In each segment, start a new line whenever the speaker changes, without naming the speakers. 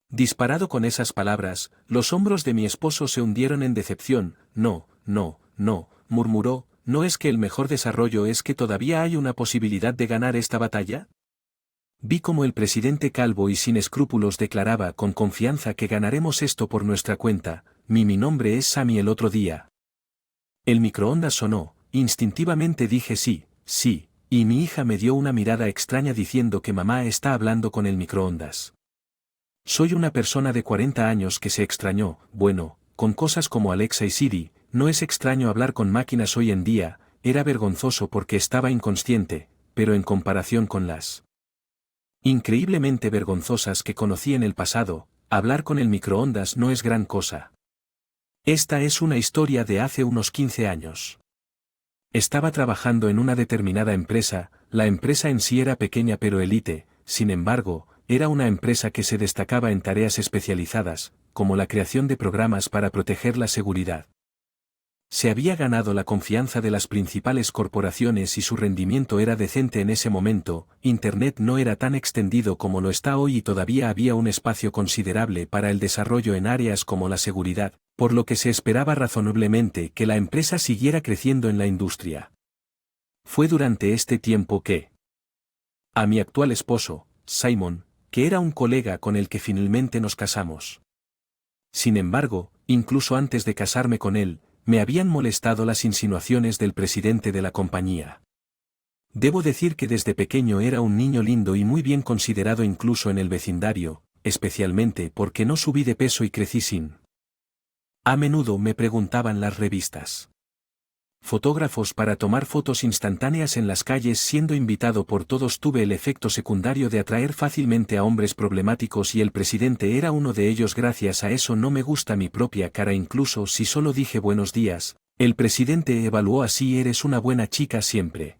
Disparado con esas palabras, los hombros de mi esposo se hundieron en decepción. No, no, no, murmuró, ¿no es que el mejor desarrollo es que todavía hay una posibilidad de ganar esta batalla? Vi como el presidente calvo y sin escrúpulos declaraba con confianza que ganaremos esto por nuestra cuenta. Mi nombre es Sammy. El otro día. El microondas sonó, instintivamente dije sí, sí, y mi hija me dio una mirada extraña diciendo que mamá está hablando con el microondas. Soy una persona de 40 años que se extrañó, bueno, con cosas como Alexa y Siri, no es extraño hablar con máquinas hoy en día, era vergonzoso porque estaba inconsciente, pero en comparación con las increíblemente vergonzosas que conocí en el pasado, hablar con el microondas no es gran cosa. Esta es una historia de hace unos 15 años. Estaba trabajando en una determinada empresa, la empresa en sí era pequeña pero élite, sin embargo, era una empresa que se destacaba en tareas especializadas, como la creación de programas para proteger la seguridad. Se había ganado la confianza de las principales corporaciones y su rendimiento era decente en ese momento. Internet no era tan extendido como lo está hoy y todavía había un espacio considerable para el desarrollo en áreas como la seguridad, por lo que se esperaba razonablemente que la empresa siguiera creciendo en la industria. Fue durante este tiempo que a mi actual esposo, Simon, que era un colega con el que finalmente nos casamos. Sin embargo, incluso antes de casarme con él, me habían molestado las insinuaciones del presidente de la compañía. Debo decir que desde pequeño era un niño lindo y muy bien considerado incluso en el vecindario, especialmente porque no subí de peso y crecí sin. A menudo me preguntaban las revistas. Fotógrafos para tomar fotos instantáneas en las calles. Siendo invitado por todos tuve el efecto secundario de atraer fácilmente a hombres problemáticos y el presidente era uno de ellos. Gracias a eso no me gusta mi propia cara incluso si solo dije buenos días. El presidente evaluó así: eres una buena chica siempre.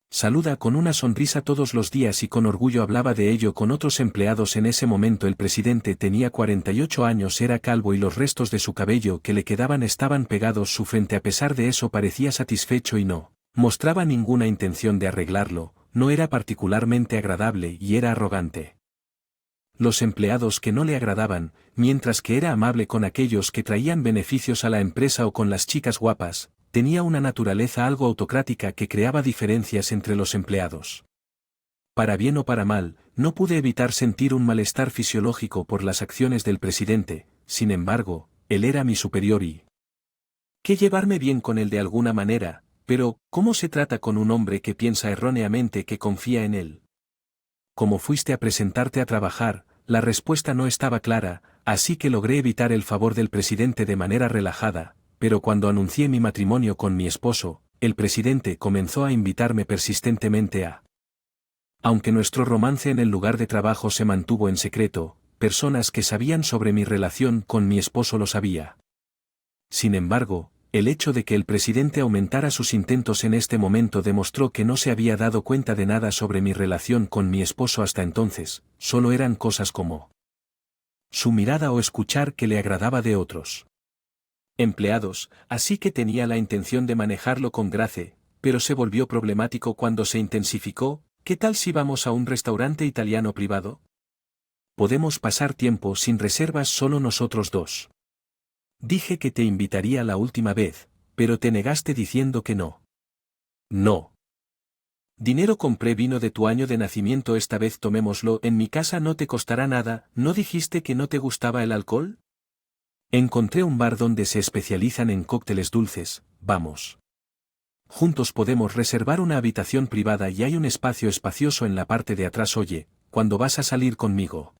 Saluda con una sonrisa todos los días y con orgullo hablaba de ello con otros empleados. En ese momento el presidente tenía 48 años, era calvo y los restos de su cabello que le quedaban estaban pegados a su frente. A pesar de eso parecía satisfecho y no mostraba ninguna intención de arreglarlo, no era particularmente agradable y era arrogante. Los empleados que no le agradaban, mientras que era amable con aquellos que traían beneficios a la empresa o con las chicas guapas, tenía una naturaleza algo autocrática que creaba diferencias entre los empleados. Para bien o para mal, no pude evitar sentir un malestar fisiológico por las acciones del presidente. Sin embargo, él era mi superior y que llevarme bien con él de alguna manera, pero, ¿cómo se trata con un hombre que piensa erróneamente que confía en él? ¿Cómo fuiste a presentarte a trabajar? La respuesta no estaba clara, así que logré evitar el favor del presidente de manera relajada. Pero cuando anuncié mi matrimonio con mi esposo, el presidente comenzó a invitarme persistentemente a. Aunque nuestro romance en el lugar de trabajo se mantuvo en secreto, personas que sabían sobre mi relación con mi esposo lo sabía. Sin embargo, el hecho de que el presidente aumentara sus intentos en este momento demostró que no se había dado cuenta de nada sobre mi relación con mi esposo hasta entonces, solo eran cosas como su mirada o escuchar que le agradaba de otros empleados, así que tenía la intención de manejarlo con gracia, pero se volvió problemático cuando se intensificó. ¿Qué tal si vamos a un restaurante italiano privado? Podemos pasar tiempo sin reservas solo nosotros dos. Dije que te invitaría la última vez, pero te negaste diciendo que no. No. Dinero, compré vino de tu año de nacimiento, esta vez tomémoslo, en mi casa no te costará nada. ¿No dijiste que no te gustaba el alcohol? Encontré un bar donde se especializan en cócteles dulces, vamos. Juntos podemos reservar una habitación privada y hay un espacio espacioso en la parte de atrás. Oye, ¿cuándo vas a salir conmigo?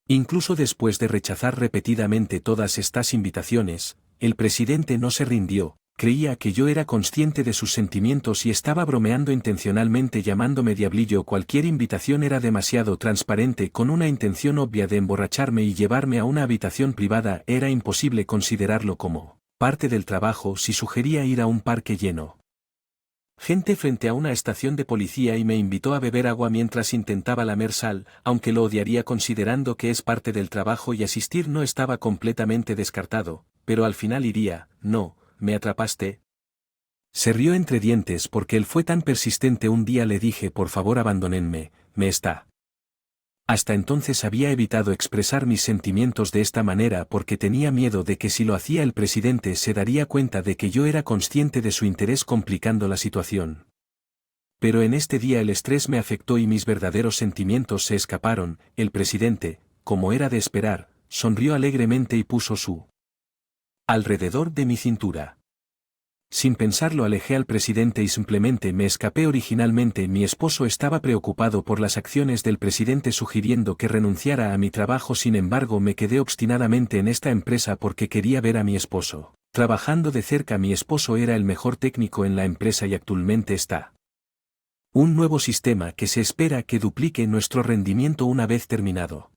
Incluso después de rechazar repetidamente todas estas invitaciones, el presidente no se rindió. Creía que yo era consciente de sus sentimientos y estaba bromeando intencionalmente llamándome diablillo. Cualquier invitación era demasiado transparente, con una intención obvia de emborracharme y llevarme a una habitación privada. Era imposible considerarlo como parte del trabajo si sugería ir a un parque lleno gente frente a una estación de policía y me invitó a beber agua mientras intentaba lamer sal, aunque lo odiaría considerando que es parte del trabajo y asistir no estaba completamente descartado, pero al final iría. No, me atrapaste. Se rió entre dientes porque él fue tan persistente. Un día le dije: por favor abandónenme, me está Hasta entonces había evitado expresar mis sentimientos de esta manera porque tenía miedo de que si lo hacía el presidente se daría cuenta de que yo era consciente de su interés complicando la situación. Pero en este día el estrés me afectó y mis verdaderos sentimientos se escaparon. El presidente, como era de esperar, sonrió alegremente y puso su alrededor de mi cintura. Sin pensarlo alejé al presidente y simplemente me escapé. Originalmente mi esposo estaba preocupado por las acciones del presidente sugiriendo que renunciara a mi trabajo. Sin embargo me quedé obstinadamente en esta empresa porque quería ver a mi esposo trabajando de cerca. Mi esposo era el mejor técnico en la empresa y actualmente está un nuevo sistema que se espera que duplique nuestro rendimiento una vez terminado.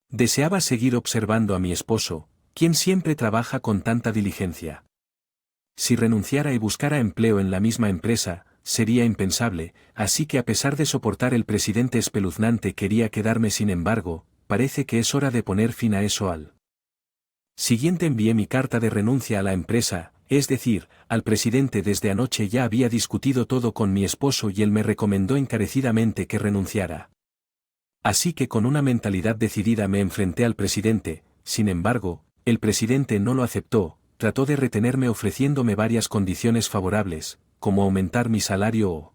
Deseaba seguir observando a mi esposo, quien siempre trabaja con tanta diligencia. Si renunciara y buscara empleo en la misma empresa, sería impensable, así que a pesar de soportar el presidente espeluznante quería quedarme. Sin embargo, parece que es hora de poner fin a eso. Al siguiente envié mi carta de renuncia a la empresa, es decir, al presidente. Desde anoche ya había discutido todo con mi esposo y él me recomendó encarecidamente que renunciara. Así que con una mentalidad decidida me enfrenté al presidente. Sin embargo, el presidente no lo aceptó. Trató de retenerme ofreciéndome varias condiciones favorables, como aumentar mi salario o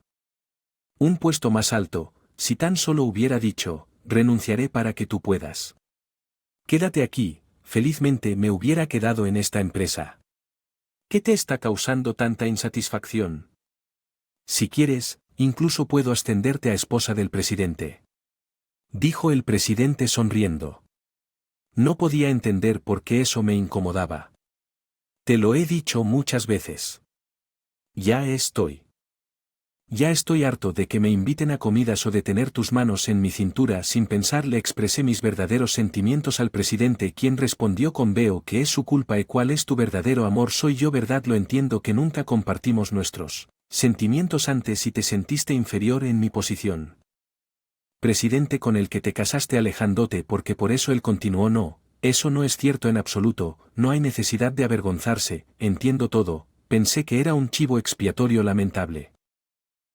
un puesto más alto. Si tan solo hubiera dicho, renunciaré para que tú puedas quédate aquí, felizmente me hubiera quedado en esta empresa. ¿Qué te está causando tanta insatisfacción? Si quieres, incluso puedo ascenderte a esposa del presidente, dijo el presidente sonriendo. No podía entender por qué eso me incomodaba. Te lo he dicho muchas veces. Ya estoy harto de que me inviten a comidas o de tener tus manos en mi cintura. Sin pensar le expresé mis verdaderos sentimientos al presidente, quien respondió con: veo que es su culpa. ¿Y cuál es tu verdadero amor? Soy yo, ¿verdad? Lo entiendo que nunca compartimos nuestros sentimientos antes y te sentiste inferior en mi posición. Presidente con el que te casaste alejándote porque por eso él continuó: no. Eso no es cierto en absoluto, no hay necesidad de avergonzarse, entiendo todo. Pensé que era un chivo expiatorio lamentable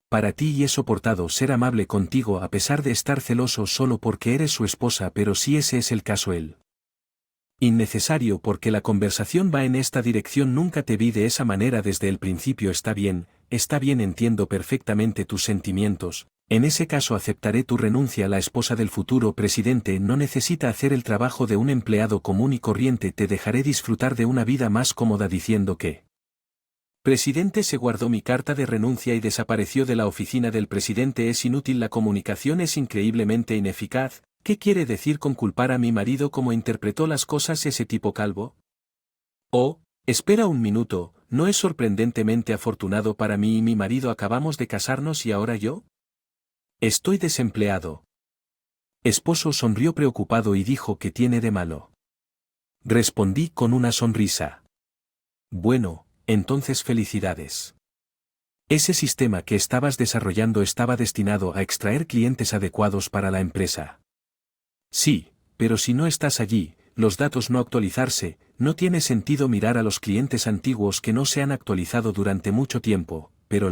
para ti y he soportado ser amable contigo a pesar de estar celoso solo porque eres su esposa. Pero si ese es el caso, él innecesario porque la conversación va en esta dirección. Nunca te vi de esa manera desde el principio. Está bien, entiendo perfectamente tus sentimientos. En ese caso aceptaré tu renuncia. La esposa del futuro presidente no necesita hacer el trabajo de un empleado común y corriente. Te dejaré disfrutar de una vida más cómoda. Diciendo que presidente se guardó mi carta de renuncia y desapareció de la oficina del presidente. Es inútil, la comunicación es increíblemente ineficaz. ¿Qué quiere decir con culpar a mi marido? ¿Cómo interpretó las cosas ese tipo calvo? Oh, espera un minuto, ¿no es sorprendentemente afortunado para mí y mi marido? Acabamos de casarnos y ahora yo estoy desempleado. Esposo sonrió preocupado y dijo: ¿qué tiene de malo? Respondí con una sonrisa. Bueno, entonces felicidades. Ese sistema que estabas desarrollando estaba destinado a extraer clientes adecuados para la empresa. Sí, pero si no estás allí, los datos no actualizarse, no tiene sentido mirar a los clientes antiguos que no se han actualizado durante mucho tiempo, pero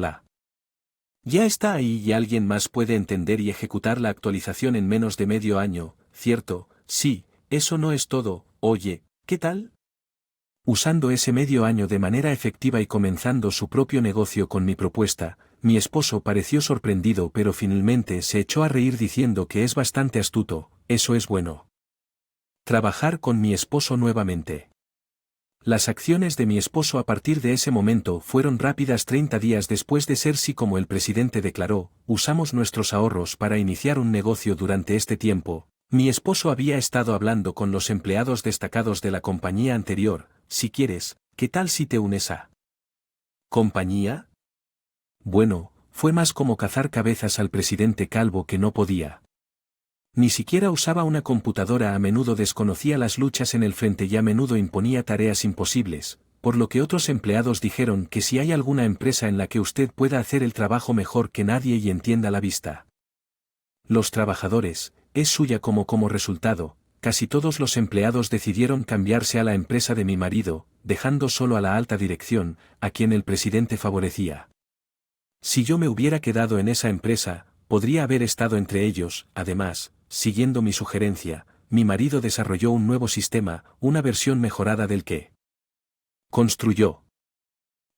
ya está ahí y alguien más puede entender y ejecutar la actualización en menos de medio año, ¿cierto? Sí, eso no es todo. Oye, ¿qué tal? Usando ese medio año de manera efectiva y comenzando su propio negocio con mi propuesta, mi esposo pareció sorprendido pero finalmente se echó a reír diciendo que es bastante astuto. Eso es bueno. Trabajar con mi esposo nuevamente. Las acciones de mi esposo a partir de ese momento fueron rápidas. 30 días después de ser sí como el presidente declaró, usamos nuestros ahorros para iniciar un negocio. Durante este tiempo, mi esposo había estado hablando con los empleados destacados de la compañía anterior. Si quieres, ¿qué tal si te unes a compañía? Bueno, fue más como cazar cabezas al presidente calvo que no podía. Ni siquiera usaba una computadora, a menudo desconocía las luchas en el frente y a menudo imponía tareas imposibles, por lo que otros empleados dijeron que si hay alguna empresa en la que usted pueda hacer el trabajo mejor que nadie y entienda la vista los trabajadores, es suya. Como resultado, casi todos los empleados decidieron cambiarse a la empresa de mi marido, dejando solo a la alta dirección, a quien el presidente favorecía. Si yo me hubiera quedado en esa empresa, podría haber estado entre ellos. Además, siguiendo mi sugerencia, mi marido desarrolló un nuevo sistema, una versión mejorada del que construyó.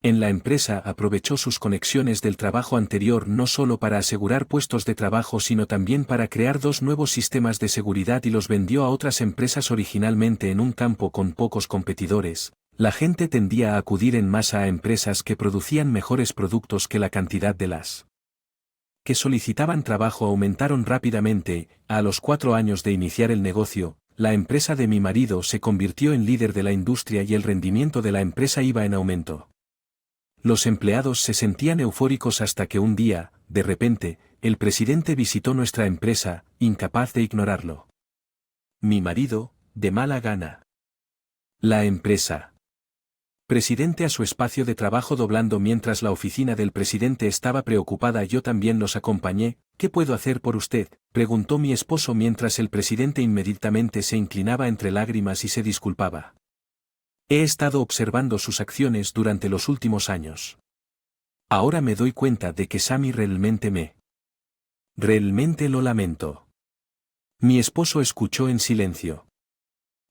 En la empresa aprovechó sus conexiones del trabajo anterior no solo para asegurar puestos de trabajo sino también para crear dos nuevos sistemas de seguridad y los vendió a otras empresas originalmente en un campo con pocos competidores. La gente tendía a acudir en masa a empresas que producían mejores productos que la cantidad de las que solicitaban trabajo aumentaron rápidamente. A los 4 años de iniciar el negocio, la empresa de mi marido se convirtió en líder de la industria y el rendimiento de la empresa iba en aumento. Los empleados se sentían eufóricos hasta que un día, de repente, el presidente visitó nuestra empresa, incapaz de ignorarlo. Mi marido, de mala gana. La empresa. Presidente a su espacio de trabajo doblando mientras la oficina del presidente estaba preocupada. Yo también los acompañé. ¿Qué puedo hacer por usted?, preguntó mi esposo mientras el presidente inmediatamente se inclinaba entre lágrimas y se disculpaba. He estado observando sus acciones durante los últimos años. Ahora me doy cuenta de que Sammy realmente lo lamento. Mi esposo escuchó en silencio.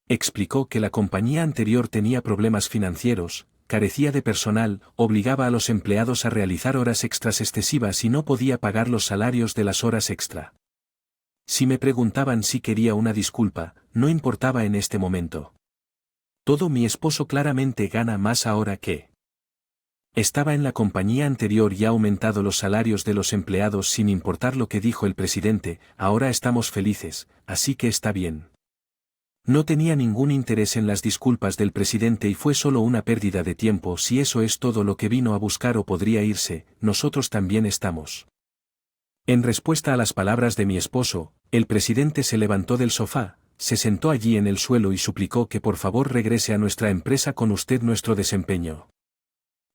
Explicó que la compañía anterior tenía problemas financieros, carecía de personal, obligaba a los empleados a realizar horas extras excesivas y no podía pagar los salarios de las horas extra. Si me preguntaban si quería una disculpa, no importaba en este momento. Todo mi esposo claramente gana más ahora que estaba en la compañía anterior y ha aumentado los salarios de los empleados sin importar lo que dijo el presidente. Ahora estamos felices, así que está bien. No tenía ningún interés en las disculpas del presidente y fue solo una pérdida de tiempo. Si eso es todo lo que vino a buscar o podría irse, nosotros también estamos. En respuesta a las palabras de mi esposo, el presidente se levantó del sofá, se sentó allí en el suelo y suplicó que por favor regrese a nuestra empresa con usted. Nuestro desempeño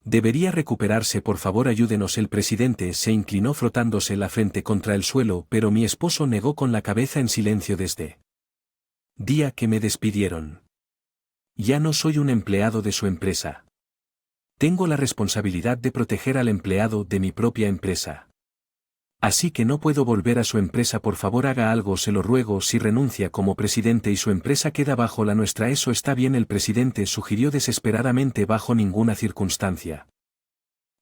debería recuperarse, por favor ayúdenos. El presidente se inclinó frotándose la frente contra el suelo, pero mi esposo negó con la cabeza en silencio. Desde día que me despidieron. Ya no soy un empleado de su empresa. Tengo la responsabilidad de proteger al empleado de mi propia empresa. Así que no puedo volver a su empresa. Por favor haga algo, se lo ruego. Si renuncia como presidente y su empresa queda bajo la nuestra, eso está bien. El presidente sugirió desesperadamente. Bajo ninguna circunstancia.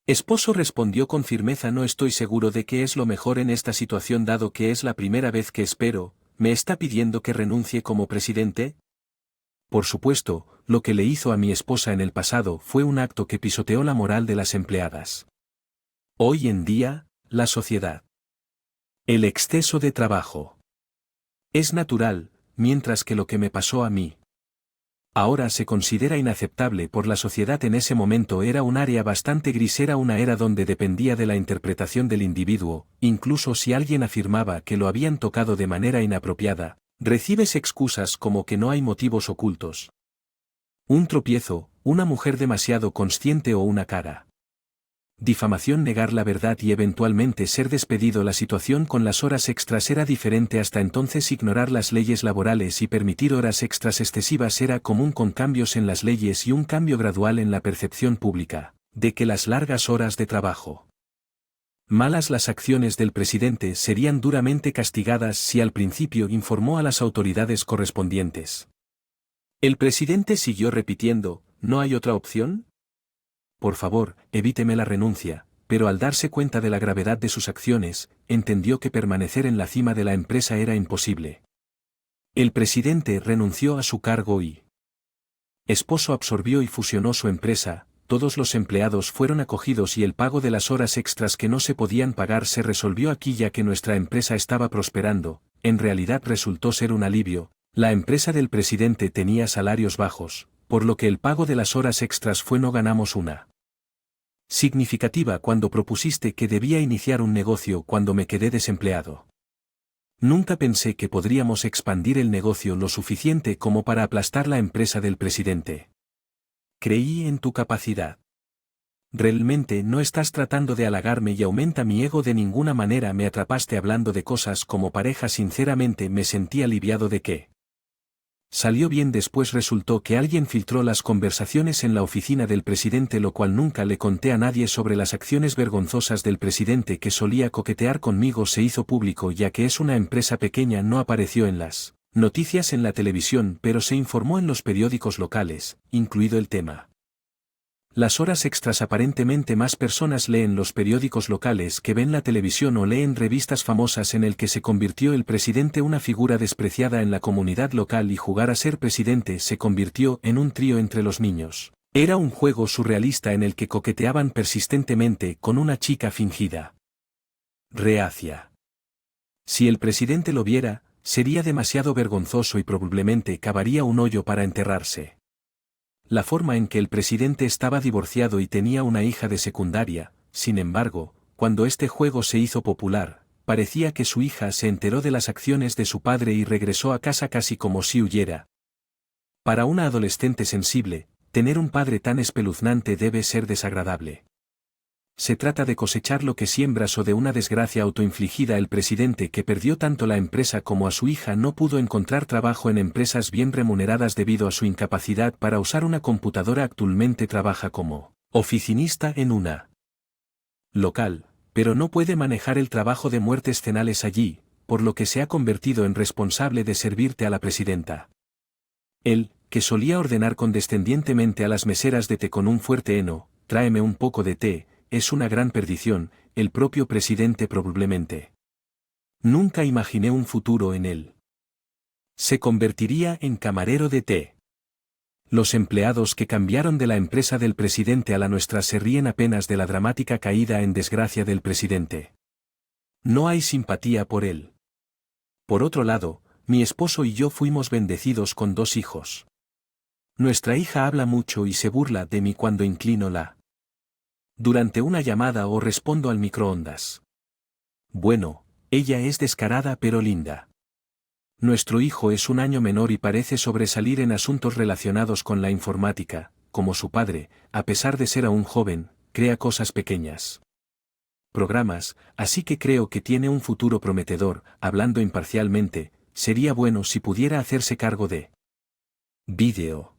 Esposo respondió con firmeza. No estoy seguro de qué es lo mejor en esta situación dado que es la primera vez que espero. ¿Me está pidiendo que renuncie como presidente? Por supuesto, lo que le hizo a mi esposa en el pasado fue un acto que pisoteó la moral de las empleadas. Hoy en día, la sociedad. El exceso de trabajo. Es natural, mientras que lo que me pasó a mí ahora se considera inaceptable por la sociedad. En ese momento era un área bastante gris, era una era donde dependía de la interpretación del individuo. Incluso si alguien afirmaba que lo habían tocado de manera inapropiada, recibes excusas como que no hay motivos ocultos. Un tropiezo, una mujer demasiado consciente o una cara. Difamación, negar la verdad y eventualmente ser despedido. La situación con las horas extras era diferente hasta entonces. Ignorar las leyes laborales y permitir horas extras excesivas era común, con cambios en las leyes y un cambio gradual en la percepción pública de que las largas horas de trabajo malas. Las acciones del presidente serían duramente castigadas si al principio informó a las autoridades correspondientes. El presidente siguió repitiendo: ¿no hay otra opción? Por favor, evíteme la renuncia, pero al darse cuenta de la gravedad de sus acciones, entendió que permanecer en la cima de la empresa era imposible. El presidente renunció a su cargo y esposo absorbió y fusionó su empresa. Todos los empleados fueron acogidos y el pago de las horas extras que no se podían pagar se resolvió aquí, ya que nuestra empresa estaba prosperando. En realidad resultó ser un alivio. La empresa del presidente tenía salarios bajos, por lo que el pago de las horas extras fue no ganamos una significativa. Cuando propusiste que debía iniciar un negocio cuando me quedé desempleado. Nunca pensé que podríamos expandir el negocio lo suficiente como para aplastar la empresa del presidente. Creí en tu capacidad. Realmente no estás tratando de halagarme y aumenta mi ego de ninguna manera. Me atrapaste hablando de cosas como pareja. Sinceramente me sentí aliviado de que Salió bien. Después resultó que alguien filtró las conversaciones en la oficina del presidente, lo cual nunca le conté a nadie. Sobre las acciones vergonzosas del presidente que solía coquetear conmigo se hizo público, ya que es una empresa pequeña. No apareció en las noticias en la televisión, pero se informó en los periódicos locales, incluido el tema. Las horas extras. Aparentemente más personas leen los periódicos locales que ven la televisión o leen revistas famosas. En el que se convirtió el presidente, una figura despreciada en la comunidad local, y jugar a ser presidente se convirtió en un trío entre los niños. Era un juego surrealista en el que coqueteaban persistentemente con una chica fingida. Reacia. Si el presidente lo viera, sería demasiado vergonzoso y probablemente cavaría un hoyo para enterrarse. La forma en que el presidente estaba divorciado y tenía una hija de secundaria, sin embargo, cuando este juego se hizo popular, parecía que su hija se enteró de las acciones de su padre y regresó a casa casi como si huyera. Para una adolescente sensible, tener un padre tan espeluznante debe ser desagradable. Se trata de cosechar lo que siembras o de una desgracia autoinfligida. El presidente, que perdió tanto la empresa como a su hija, no pudo encontrar trabajo en empresas bien remuneradas debido a su incapacidad para usar una computadora. Actualmente trabaja como oficinista en una local, pero no puede manejar el trabajo de muertes cenales allí, por lo que se ha convertido en responsable de servirte a la presidenta. Él, que solía ordenar condescendientemente a las meseras de té con un fuerte heno, tráeme un poco de té, es una gran perdición. El propio presidente probablemente nunca imaginé un futuro en él. Se convertiría en camarero de té. Los empleados que cambiaron de la empresa del presidente a la nuestra se ríen apenas de la dramática caída en desgracia del presidente. No hay simpatía por él. Por otro lado, mi esposo y yo fuimos bendecidos con 2 hijos. Nuestra hija habla mucho y se burla de mí cuando inclino la durante una llamada o respondo al microondas. Bueno, ella es descarada pero linda. Nuestro hijo es un año menor y parece sobresalir en asuntos relacionados con la informática. Como su padre, a pesar de ser aún joven, crea cosas pequeñas. Programas, así que creo que tiene un futuro prometedor. Hablando imparcialmente, sería bueno si pudiera hacerse cargo de vídeo.